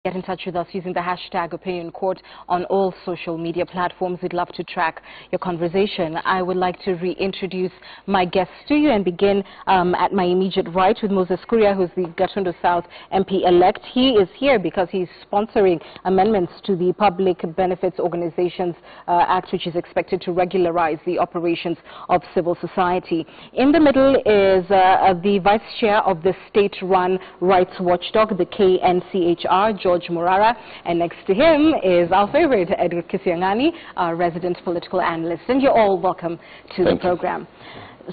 Get in touch with us using the hashtag Opinion Court on all social media platforms. We'd love to track your conversation. I would like to reintroduce my guests to you and begin at my immediate right with Moses Kuria, who's the Gatundu South MP-elect. He is here because he's sponsoring amendments to the Public Benefits Organizations Act, which is expected to regularize the operations of civil society. In the middle is the vice chair of the state-run rights watchdog, the KNCHR, George Morara, and next to him is our favorite, Edward Kisiangani, our resident political analyst. And you're all welcome to the program.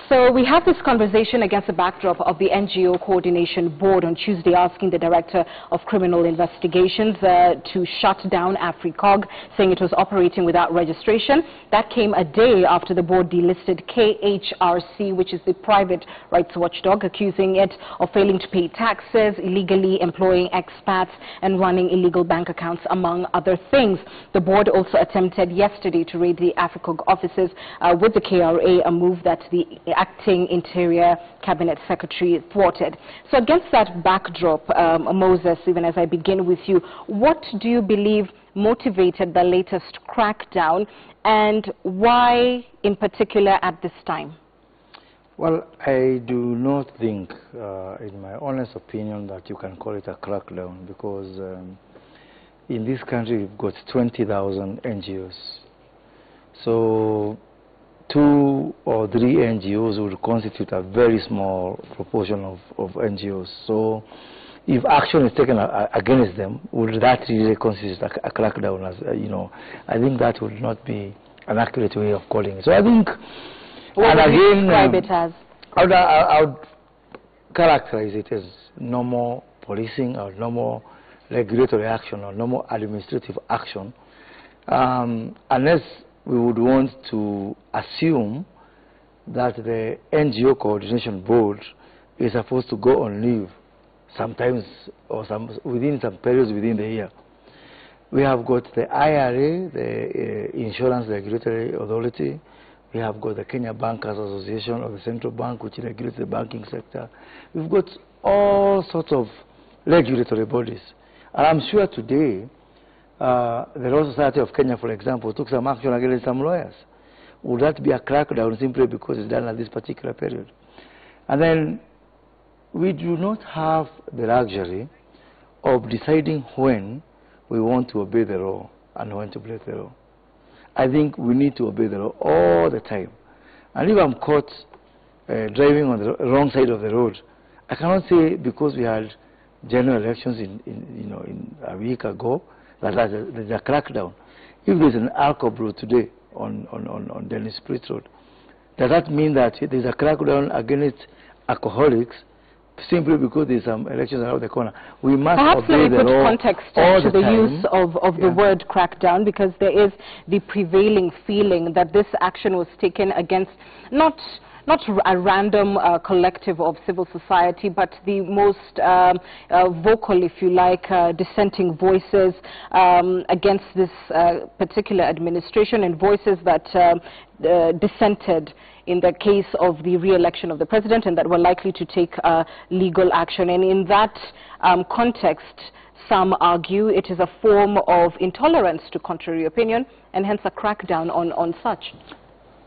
So we have this conversation against the backdrop of the NGO Coordination Board on Tuesday asking the Director of Criminal Investigations to shut down AfriCog, saying it was operating without registration. That came a day after the board delisted KHRC, which is the private rights watchdog, accusing it of failing to pay taxes, illegally employing expats, and running illegal bank accounts, among other things. The board also attempted yesterday to raid the AfriCog offices with the KRA, a move that the acting Interior Cabinet Secretary thwarted. So against that backdrop, Moses, even as I begin with you, what do you believe motivated the latest crackdown, and why in particular at this time? Well, I do not think, in my honest opinion, that you can call it a crackdown, because in this country we've got 20,000 NGOs. So 2 or 3 NGOs would constitute a very small proportion of NGOs. So if action is taken against them, would that really constitute a crackdown? As you know, I think that would not be an accurate way of calling it. So I think, what would you describe it as? I would characterize it as normal policing or normal regulatory action or normal administrative action, unless we would want to assume that the NGO Coordination Board is supposed to go on leave sometimes or within some periods within the year. We have got the IRA, the Insurance Regulatory Authority. We have got the Kenya Bankers Association of the Central Bank, which regulates the banking sector. We've got all sorts of regulatory bodies. And I'm sure today, the Law Society of Kenya, for example, took some action against some lawyers. Would that be a crackdown simply because it's done at this particular period? And then we do not have the luxury of deciding when we want to obey the law and when to break the law. I think we need to obey the law all the time. And if I'm caught driving on the wrong side of the road, I cannot say because we had general elections in a week ago, there's a crackdown. If there's an alcohol brew today on Dennis Priest Road, does that mean that there's a crackdown against alcoholics simply because there's some elections around the corner? We must obey the law. Perhaps let me put context to the use of the word crackdown, because there is the prevailing feeling that this action was taken against not a random collective of civil society, but the most vocal, if you like, dissenting voices against this particular administration, and voices that dissented in the case of the re-election of the president and that were likely to take legal action. And in that context, some argue it is a form of intolerance to contrary opinion, and hence a crackdown on such.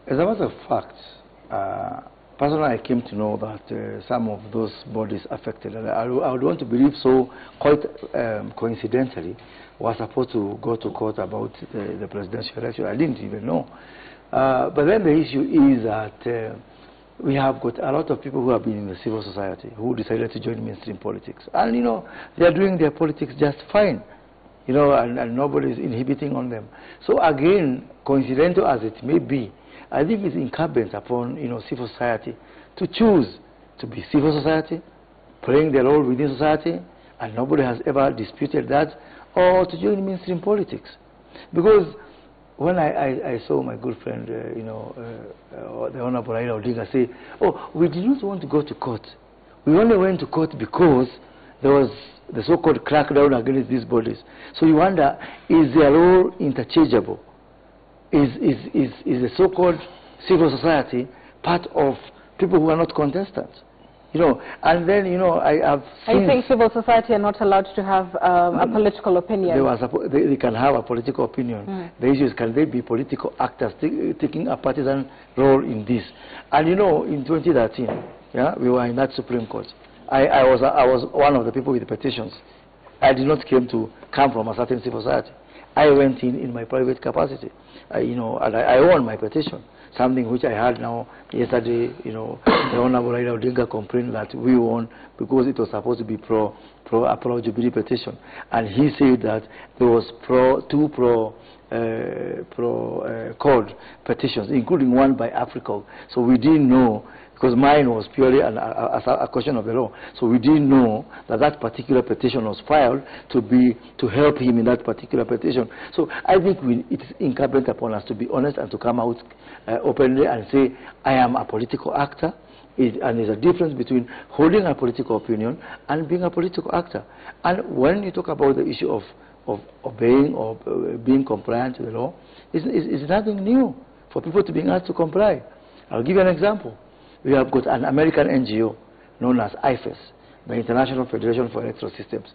As a matter of fact, personally, I came to know that some of those bodies affected, and I would want to believe so, quite coincidentally, was supposed to go to court about the presidential election. I didn't even know. But then the issue is that we have got a lot of people who have been in the civil society who decided to join mainstream politics. And, you know, they are doing their politics just fine, you know, and nobody is inhibiting on them. So again, coincidental as it may be, I think it's incumbent upon, you know, civil society to choose to be civil society, playing their role within society, and nobody has ever disputed that, or to join mainstream politics. Because when I saw my good friend, the Honorable Raila Odinga say, oh, we did not want to go to court. We only went to court because there was the so-called crackdown against these bodies. So you wonder, is their role interchangeable? Is the so-called civil society part of people who are not contestants? You know, and then, you know, I have seen... Are you saying civil society are not allowed to have a political opinion? They can have a political opinion. The issue is, can they be political actors taking a partisan role in this? And, you know, in 2013, yeah, we were in that Supreme Court. I was one of the people with the petitions. I did not come from a certain civil society. I went in my private capacity, you know, and I won my petition. Something which I heard now yesterday, you know, the Honorable Raila Odinga complained that we won because it was supposed to be a pro-Jubilee petition, and he said that there was two code petitions, including one by Africa. So we didn't know, because mine was purely a question of the law. So we didn't know that that particular petition was filed to help him in that particular petition. So I think it is incumbent upon us to be honest and to come out openly and say, I am a political actor. And there's a difference between holding a political opinion and being a political actor. And when you talk about the issue of obeying or being compliant to the law, it's nothing new for people to be asked to comply. I'll give you an example. We have got an American NGO known as IFES, the International Federation for Electoral Systems.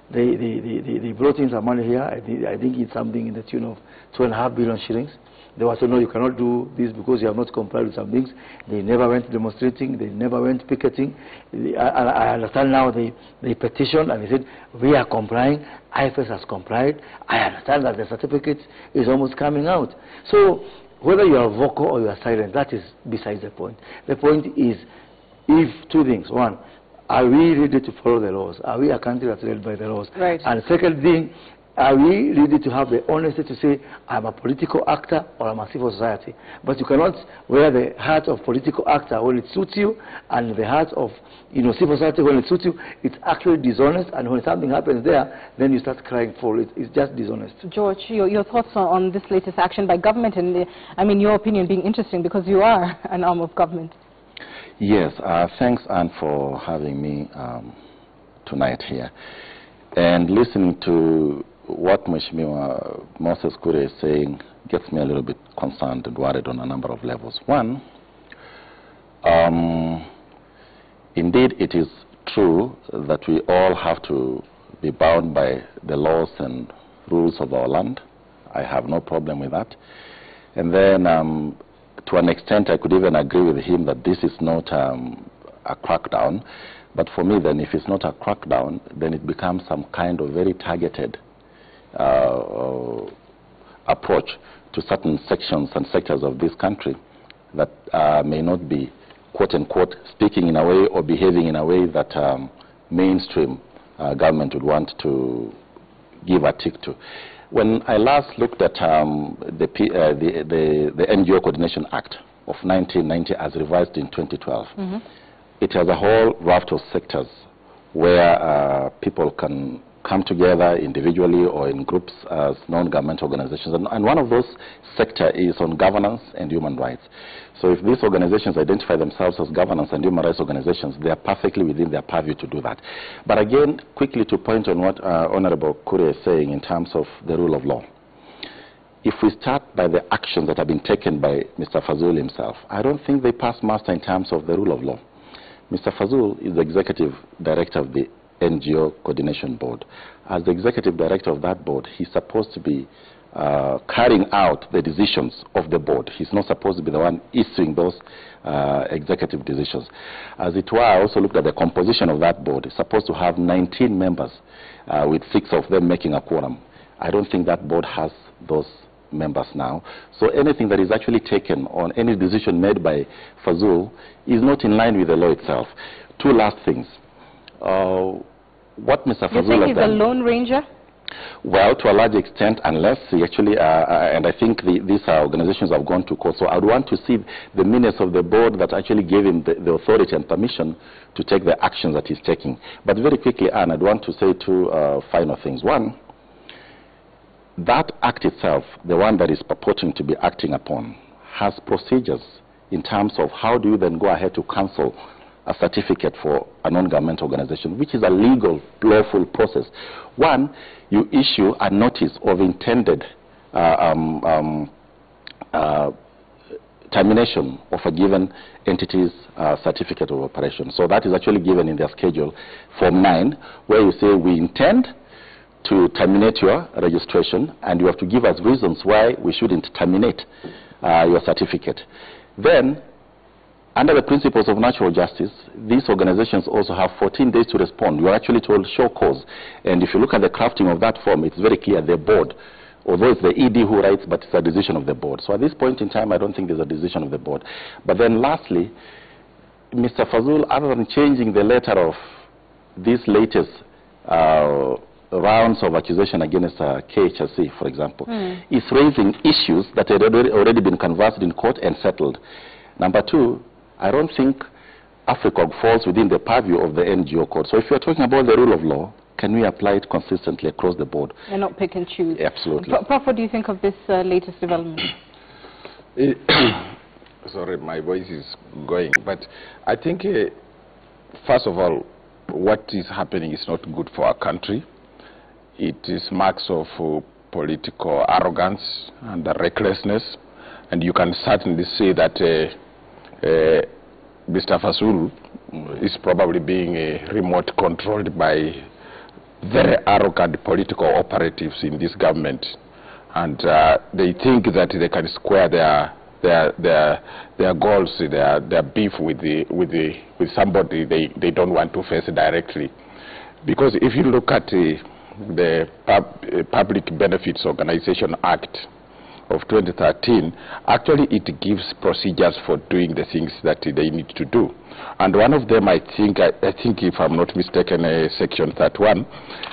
They brought in some money here. I think it's something in the tune of 2.5 billion shillings. They were told, no, you cannot do this because you have not complied with some things. They never went demonstrating. They never went picketing. I understand now they petitioned and they said, we are complying. IFES has complied. I understand that the certificate is almost coming out. So whether you are vocal or you are silent, that is besides the point. The point is, if two things. One, are we ready to follow the laws? Are we a country that's led by the laws? Right. And second thing, are we ready to have the honesty to say, I'm a political actor or I'm a civil society? But you cannot wear the hat of political actor when it suits you and the hat of, you know, civil society when it suits you. It's actually dishonest, and when something happens there, then you start crying for it. It's just dishonest. George, your thoughts on this latest action by government, and I mean, your opinion being interesting because you are an arm of government. Yes, thanks, Anne, for having me tonight here. And listening to what Mheshimiwa Moses Kure is saying gets me a little bit concerned and worried on a number of levels. One, indeed it is true that we all have to be bound by the laws and rules of our land. I have no problem with that. And then to an extent I could even agree with him that this is not a crackdown. But for me then, if it's not a crackdown, then it becomes some kind of very targeted approach to certain sections and sectors of this country that may not be, quote-unquote, speaking in a way or behaving in a way that mainstream government would want to give a tick to. When I last looked at the NGO Coordination Act of 1990 as revised in 2012, it has a whole raft of sectors where people can come together individually or in groups as non-governmental organizations. And one of those sectors is on governance and human rights. So if these organizations identify themselves as governance and human rights organizations, they are perfectly within their purview to do that. But again, quickly to point on what Honorable Kure is saying in terms of the rule of law. If we start by the actions that have been taken by Mr. Fazul himself, I don't think they pass muster in terms of the rule of law. Mr. Fazul is the executive director of the NGO Coordination Board. As the executive director of that board, he's supposed to be carrying out the decisions of the board. He's not supposed to be the one issuing those executive decisions. As it were, I also looked at the composition of that board. It's supposed to have 19 members, with 6 of them making a quorum. I don't think that board has those members now. So anything that is actually taken on any decision made by Fazul is not in line with the law itself. Two last things. What Mr. Fazul has done... You think he's a lone ranger? Well, to a large extent, unless he actually, and I think these organizations have gone to court, so I would want to see the minutes of the board that actually gave him the authority and permission to take the actions that he's taking. But very quickly, Anne, I'd want to say two final things. One, that act itself, the one that is purporting to be acting upon, has procedures in terms of how do you then go ahead to cancel a certificate for a non-government organization, which is a legal, lawful process. One, you issue a notice of intended termination of a given entity's certificate of operation. So that is actually given in their schedule, Form 9, where you say we intend to terminate your registration, and you have to give us reasons why we shouldn't terminate your certificate. Then, under the principles of natural justice, these organizations also have 14 days to respond. You are actually told show cause. And if you look at the crafting of that form, it's very clear the board, although it's the ED who writes, but it's a decision of the board. So at this point in time, I don't think there's a decision of the board. But then lastly, Mr. Fazul, other than changing the letter of this latest rounds of accusation against KHSC, for example, is raising issues that had already been conversed in court and settled. Number two, I don't think Africa falls within the purview of the NGO code. So if you're talking about the rule of law, can we apply it consistently across the board? And not pick and choose. Absolutely. Prof, what do you think of this latest development? Sorry, my voice is going. But I think, first of all, what is happening is not good for our country. It is marks of political arrogance and recklessness. And you can certainly say that Mr. Fazul is probably being remote controlled by very arrogant political operatives in this government. And they think that they can square their goals, their beef with somebody they don't want to face directly. Because if you look at the Public Benefits Organization Act of 2013, actually it gives procedures for doing the things that they need to do. And one of them, I think if I'm not mistaken, Section 31,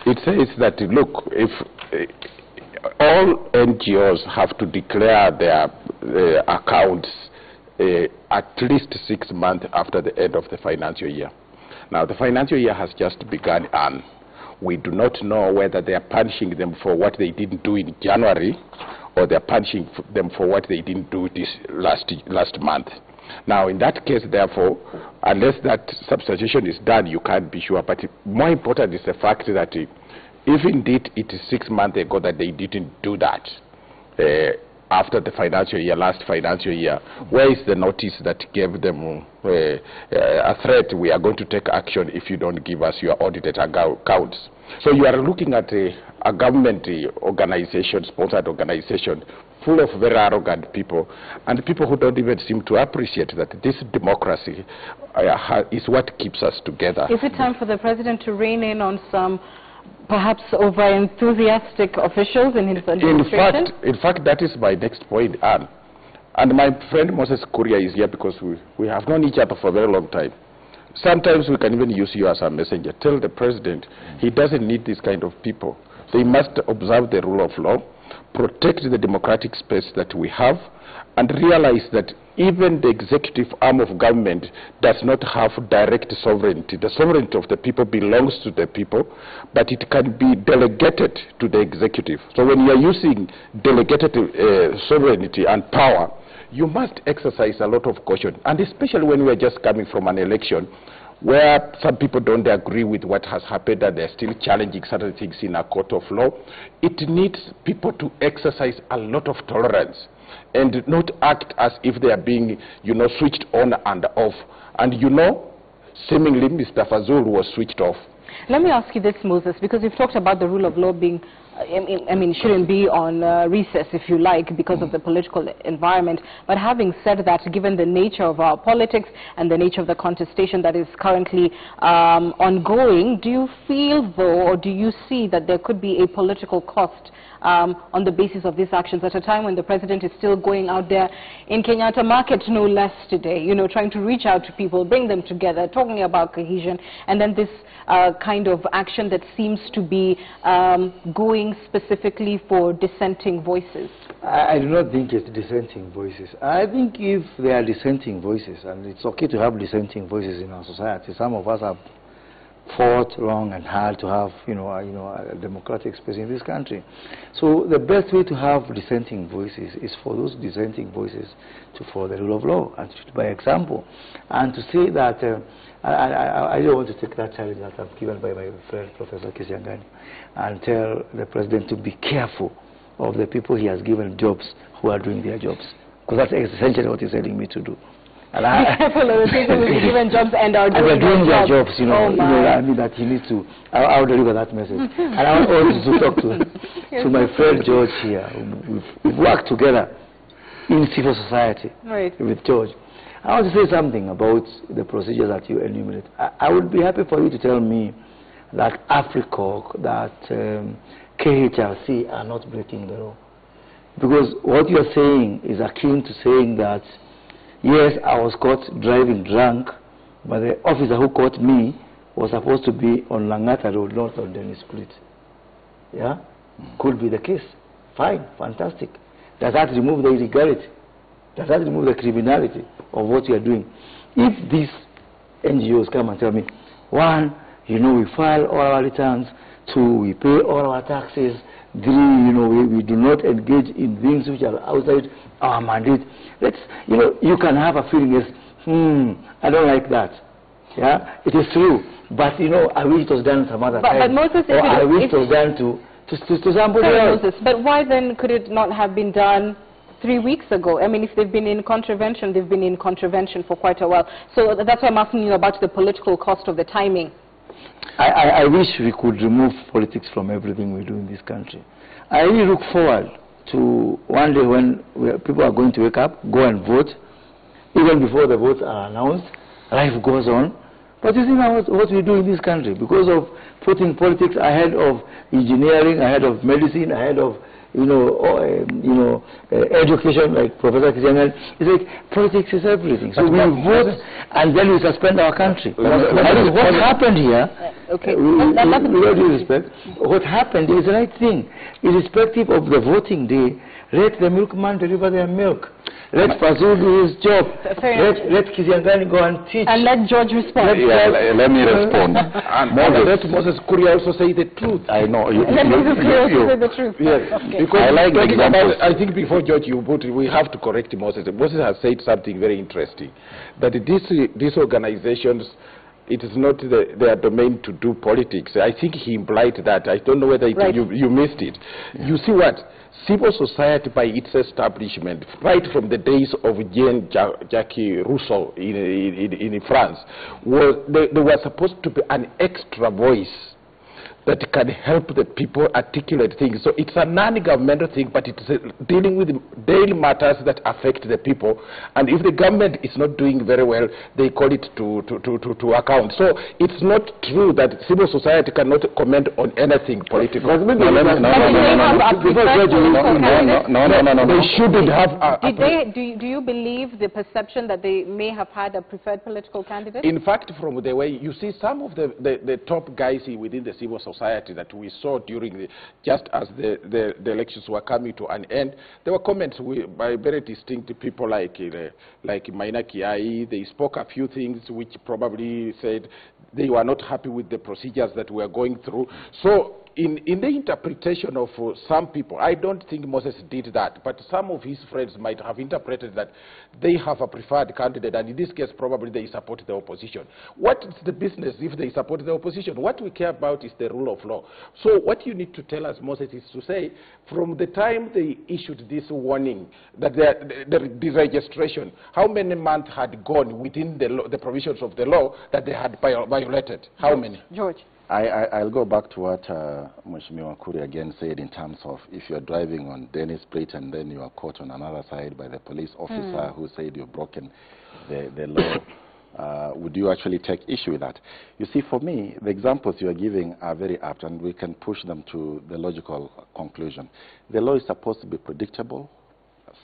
it says that, look, if all NGOs have to declare their accounts at least 6 months after the end of the financial year. Now, the financial year has just begun, and we do not know whether they are punishing them for what they didn't do in January, or they're punishing them for what they didn't do this last month. Now, in that case, therefore, unless that substitution is done, you can't be sure. But more important is the fact that if indeed it is 6 months ago that they didn't do that, after the financial year, last financial year, where is the notice that gave them a threat? We are going to take action if you don't give us your audited accounts. So you are looking at a government organization, sponsored organization, full of very arrogant people, and people who don't even seem to appreciate that this democracy is what keeps us together. Is it time for the president to rein in on some perhaps over-enthusiastic officials in his administration? In fact, that is my next point, Anne. And my friend Moses Kuria is here because we have known each other for a very long time. Sometimes we can even use you as a messenger. Tell the president he doesn't need this kind of people. They must observe the rule of law, protect the democratic space that we have, and realize that even the executive arm of government does not have direct sovereignty. The sovereignty of the people belongs to the people, but it can be delegated to the executive. So when you are using delegated sovereignty and power, you must exercise a lot of caution, and especially when we are just coming from an election where some people don't agree with what has happened and they're still challenging certain things in a court of law. It needs people to exercise a lot of tolerance and not act as if they are being, switched on and off. And seemingly Mr. Fazul was switched off. Let me ask you this, Moses, because you've talked about the rule of law being, shouldn't be on recess, if you like, because of the political environment. But having said that, given the nature of our politics and the nature of the contestation that is currently ongoing, do you feel, though, or do you see that there could be a political cost on the basis of these actions at a time when the president is still going out there in Kenyatta Market, no less today, trying to reach out to people, bring them together, talking about cohesion, and then this kind of action that seems to be going specifically for dissenting voices? I do not think it's dissenting voices. I think if there are dissenting voices, and it's okay to have dissenting voices in our society, some of us have fought long and hard to have, a democratic space in this country. So the best way to have dissenting voices is for those dissenting voices to follow the rule of law and to by example, and to say that I don't want to take that challenge that I'm given by my friend Professor Kisiangani and tell the president to be careful of the people he has given jobs who are doing their jobs. because that's essentially what he's telling me to do. And be careful of the people who be given jobs and are doing doing their jobs, you know, oh I mean that he needs to, I'll deliver that message. And I want also to talk to my friend George here. We've worked together in civil society with George. I want to say something about the procedures that you enumerate. I would be happy for you to tell me that AFRICOC, that KHRC are not breaking the law. Because what you're saying is akin to saying that, yes, I was caught driving drunk, but the officer who caught me was supposed to be on Langata Road, not on Dennis Street. Yeah? Could be the case. Fine, fantastic. Does that remove the illegality? Does that remove the criminality of what you are doing? If these NGOs come and tell me, one, you know, we file all our returns, two, we pay all our taxes, three, you know, we do not engage in things which are outside our mandate. Let's, you know, you can have a feeling as, I don't like that. Yeah, it is true. But, you know, I wish it was done some other time. But Moses, or I wish it was done to somebody else. Moses, but why then could it not have been done 3 weeks ago? I mean, if they've been in contravention, they've been in contravention for quite a while. So that's why I'm asking you about the political cost of the timing. I wish we could remove politics from everything we do in this country. I really look forward to one day when people are going to wake up, go and vote. Even before the votes are announced, life goes on. But you see now what we do in this country, because of putting politics ahead of engineering, ahead of medicine, ahead of education, like Professor Kijangan, it's like politics is everything. So we vote and then we suspend our country. What happened here, with all due respect, what happened is the right thing. Irrespective of the voting day, let the milkman deliver their milk. Let Fazul do his job. Let Kiziangani go and teach. And let George respond. Let me respond. And let Moses Kuri also say the truth. I know. Let Moses Kuri also say the truth. Yes. Okay. Because I like the example. I think before George, we have to correct Moses. Moses has said something very interesting. That these organizations, it is not their domain to do politics. I think he implied that. I don't know whether you missed it. Yeah. You see what? Civil society, by its establishment, right from the days of Jean-Jacques Rousseau in France, there was supposed to be an extra voice that can help the people articulate things. So it's a non-governmental thing, but it's dealing with daily matters that affect the people. And if the government is not doing very well, they call it to account. So it's not true that civil society cannot comment on anything political. No. They shouldn't have. Do you believe the perception that they may have had a preferred political candidate? In fact, from the way you see some of the top guys within the civil society that we saw during just as the elections were coming to an end, there were comments by very distinct people like Maina Kiai. They spoke a few things which probably said they were not happy with the procedures that we are going through. So in the interpretation of some people, I don't think Moses did that, but some of his friends might have interpreted that they have a preferred candidate, and in this case probably they support the opposition. What is the business if they support the opposition? What we care about is the rule of law. So what you need to tell us, Moses, is to say, from the time they issued this warning, that the deregistration, how many months had gone within the provisions of the law that they had violated? How many? George. I'll go back to what Mheshimiwa Kuri again said in terms of if you're driving on Dennis Street and then you are caught on another side by the police officer who said you've broken the law, would you actually take issue with that? You see, for me, the examples you are giving are very apt, and we can push them to the logical conclusion. The law is supposed to be predictable,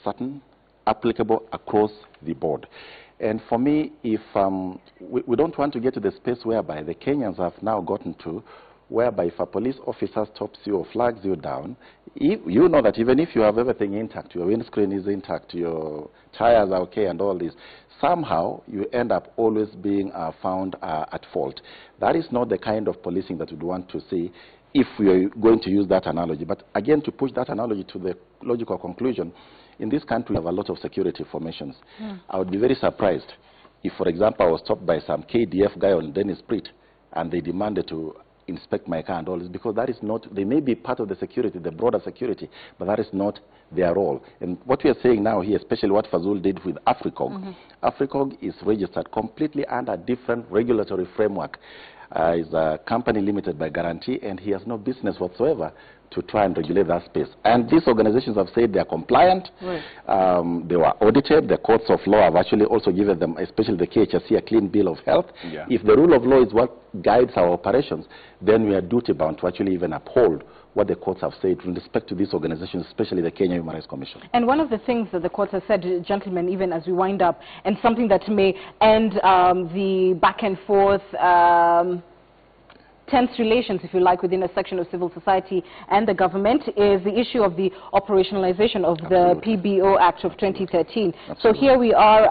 certain, applicable across the board. And for me, if we don't want to get to the space whereby the Kenyans have now gotten to, whereby if a police officer stops you or flags you down, you know that even if you have everything intact, your windscreen is intact, your tires are okay and all this, somehow you end up always being found at fault. That is not the kind of policing that we'd want to see if we are going to use that analogy. But again, to push that analogy to the logical conclusion, in this country, we have a lot of security formations. I would be very surprised if, for example, I was stopped by some KDF guy on Dennis Street and they demanded to inspect my car and all, is because that is not, they may be part of the security, the broader security, but that is not their role. And what we are saying now here, especially what Fazul did with AFRICOG, AFRICOG is registered completely under different regulatory framework. Is a company limited by guarantee, and he has no business whatsoever to try and regulate that space. And these organizations have said they are compliant. Right. They were audited. The courts of law have actually also given them, especially the KHSC, a clean bill of health. Yeah. If the rule of law is what guides our operations, then we are duty-bound to actually even uphold what the courts have said with respect to these organizations, especially the Kenya Human Rights Commission. And one of the things that the courts have said, gentlemen, even as we wind up, and something that may end the back and forth tense relations, if you like, within a section of civil society and the government, is the issue of the operationalization of the PBO Act of 2013. Absolutely. So here we are,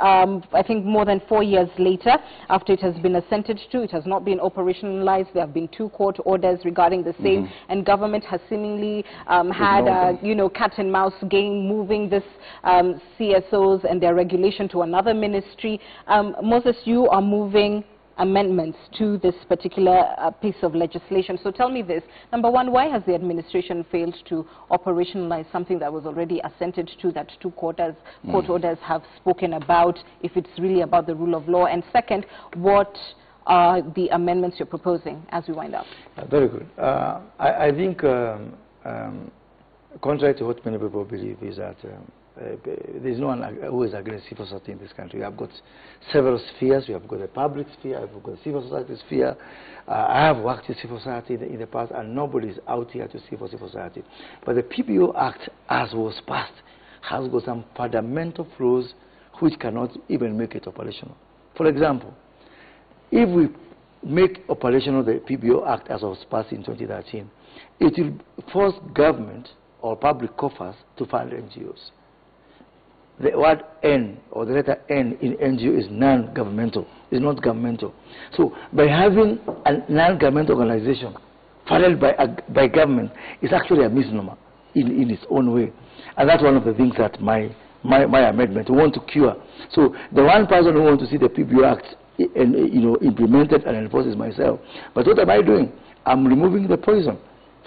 I think more than 4 years later, after it has been assented to, it has not been operationalized. There have been 2 court orders regarding the same, and government has seemingly had a, cat and mouse game, moving this CSOs and their regulation to another ministry. Moses, you are moving amendments to this particular piece of legislation. So tell me this. Number one, why has the administration failed to operationalize something that was already assented to, that 2 court orders have spoken about, if it's really about the rule of law? And second, what are the amendments you're proposing as we wind up? Very good. I think, contrary to what many people believe, is that there's no one who is against civil society in this country. We have got several spheres. We have got a public sphere, we have got a civil society sphere. I have worked in civil society in the past, and nobody is out here to see for civil society. But the PBO Act, as was passed, has got some fundamental flaws which cannot even make it operational. For example, if we make operational the PBO Act as was passed in 2013, it will force government or public coffers to fund NGOs. The word N, or the letter N in NGO, is non-governmental. It's not governmental. So by having a non-governmental organization funded by government, it's actually a misnomer in its own way. And that's one of the things that my amendment want to cure. So the one person who wants to see the PBO Act implemented and enforced is myself. But what am I doing? I'm removing the poison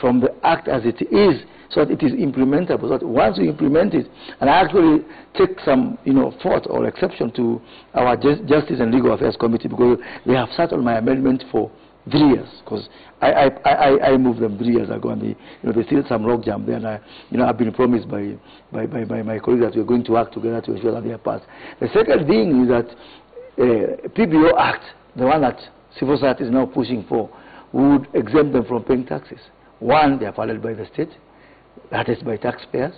from the Act as it is, so that it is implementable. So that once we implement it, and I actually take some, fault or exception to our Justice and Legal Affairs Committee, because they have sat on my amendment for 3 years, because I moved them 3 years ago, and there's still some logjam there, and I've been promised by my colleagues that we're going to work together to ensure that they are passed. The second thing is that PBO Act, the one that civil society is now pushing for, would exempt them from paying taxes. One, they are funded by the state, that is by taxpayers.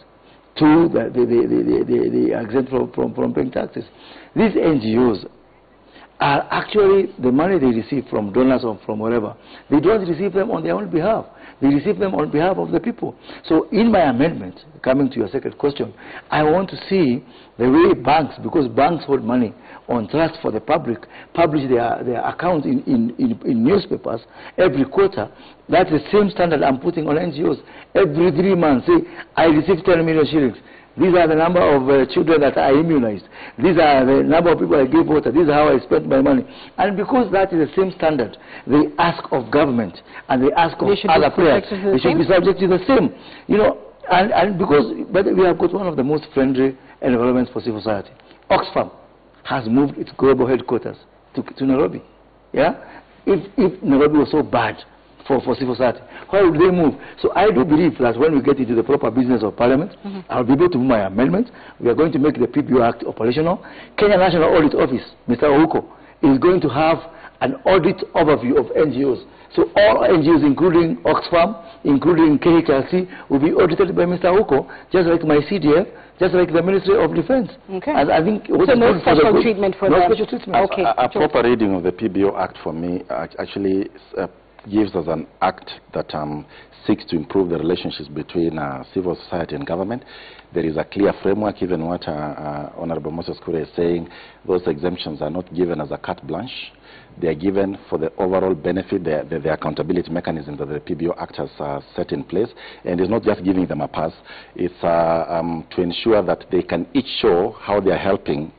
2, they are exempt from paying taxes. These NGOs are actually, the money they receive from donors or from wherever, they don't receive them on their own behalf. They receive them on behalf of the people. So in my amendment, coming to your second question, I want to see the way banks, because banks hold money on trust for the public, publish their accounts in newspapers every quarter. That's the same standard I'm putting on NGOs. Every 3 months, say, I received 10 million shillings. These are the number of children that I immunized. These are the number of people I gave water. This is how I spent my money. And because that is the same standard, they ask of government and they ask of other players. They should be subject to the same. And because we have got one of the most friendly environments for civil society. Oxfam has moved its global headquarters to Nairobi. Yeah? If Nairobi was so bad for civil society, why would they move? So I do believe that when we get into the proper business of Parliament, I'll be able to move my amendment. We are going to make the PBO Act operational. Kenya National Audit Office, Mr. Ouko, is going to have an audit overview of NGOs. So all NGOs, including Oxfam, including KHRC, will be audited by Mr. Ouko, just like my CDF, just like the Ministry of Defense. Okay. And I think so no special treatment for them. No special treatment. Okay. A proper reading of the PBO Act for me actually gives us an act that seeks to improve the relationships between civil society and government. There is a clear framework. Even what Honorable Moses Kure is saying, those exemptions are not given as a carte blanche. They are given for the overall benefit, the accountability mechanism that the PBO Act has set in place. And it's not just giving them a pass. It's to ensure that they can each show how they are helping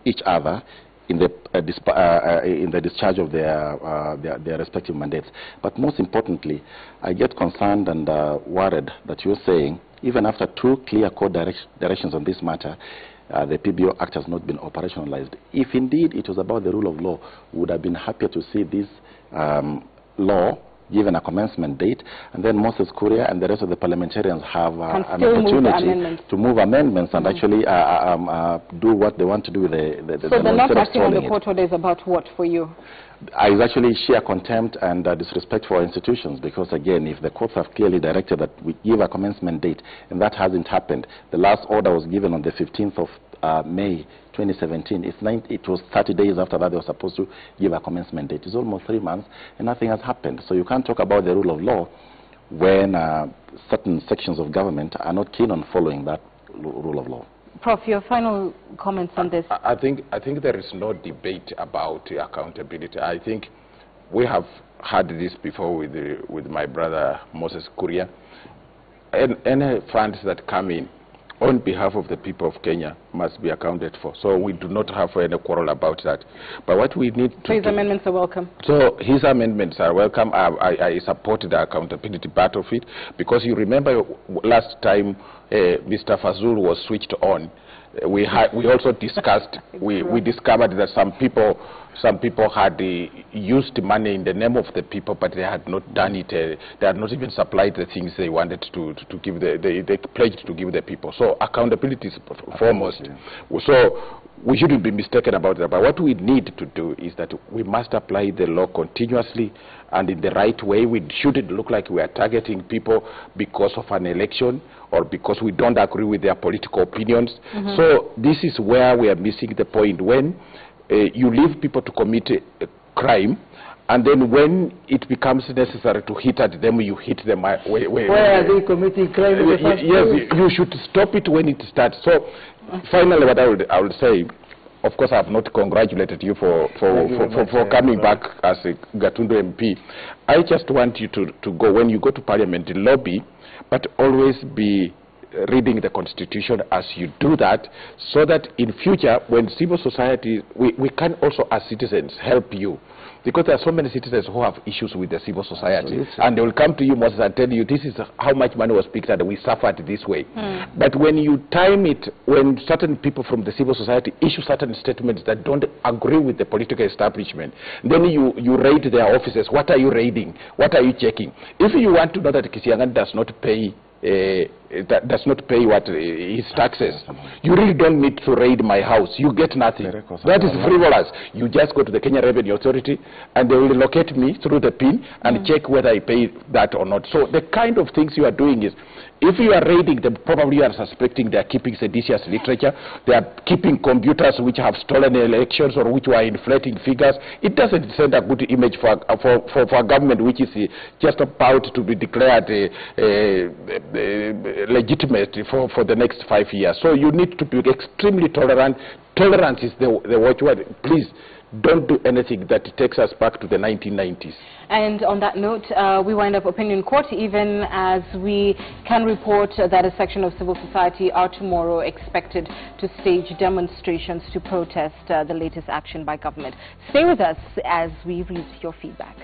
each other in the discharge of their respective mandates. But most importantly, I get concerned and worried that you're saying, even after 2 clear court directions on this matter, the PBO Act has not been operationalized. If indeed it was about the rule of law, we would have been happier to see this law given a commencement date, and then Moses Kuria and the rest of the parliamentarians have an opportunity to move amendments and actually do what they want to do with the So they're not acting on the court orders about what for you? It's actually sheer contempt and disrespect for our institutions, because again, if the courts have clearly directed that we give a commencement date, and that hasn't happened. The last order was given on the 15th of May 2017. It was 30 days after that they were supposed to give a commencement date. It's almost 3 months and nothing has happened. So you can't talk about the rule of law when certain sections of government are not keen on following that rule of law. Prof, your final comments on this? I think there is no debate about accountability. I think we have had this before with my brother Moses Kuria. And any funds that come in on behalf of the people of Kenya must be accounted for. So we do not have any quarrel about that. But what we need to So his amendments are welcome? So his amendments are welcome. I support the accountability part of it, because you remember last time Mr. Fazul was switched on, we also discussed, we discovered that some people had used money in the name of the people, but they had not done it. They had not even supplied the things they wanted to give. They pledged to give the people. So accountability is foremost. So we shouldn't be mistaken about that. But what we need to do is that we must apply the law continuously and in the right way. We shouldn't look like we are targeting people because of an election or because we don't agree with their political opinions. So this is where we are missing the point. When you leave people to commit a crime, and then when it becomes necessary to hit at them, you hit them. Where are they committing crime in the first place? Yes, you should stop it when it starts. So finally, what I would say, of course, I have not congratulated you for coming back as a Gatundu MP. I just want you to go, when you go to Parliament, lobby, but always be reading the Constitution as you do that, so that in future, when civil society, we can also as citizens help you. Because there are so many citizens who have issues with the civil society. Absolutely. And they will come to you, Moses, and tell you, this is how much money was picked and we suffered this way. But when you time it, when certain people from the civil society issue certain statements that don't agree with the political establishment, then you raid their offices. What are you raiding? What are you checking? If you want to know that Kisiangan does not pay what his taxes, you really don't need to raid my house. You get nothing. That is frivolous. You just go to the Kenya Revenue Authority and they will locate me through the PIN and check whether I pay that or not. So the kind of things you are doing is, if you are raiding them, probably you are suspecting they are keeping seditious literature, they are keeping computers which have stolen elections or which are inflating figures. It doesn't send a good image for a government which is just about to be declared legitimate for the next 5 years. So you need to be extremely tolerant. Tolerance is the watchword. Please don't do anything that takes us back to the 1990s. And on that note, we wind up opinion court, even as we can report that a section of civil society are tomorrow expected to stage demonstrations to protest the latest action by government. Stay with us as we read your feedback.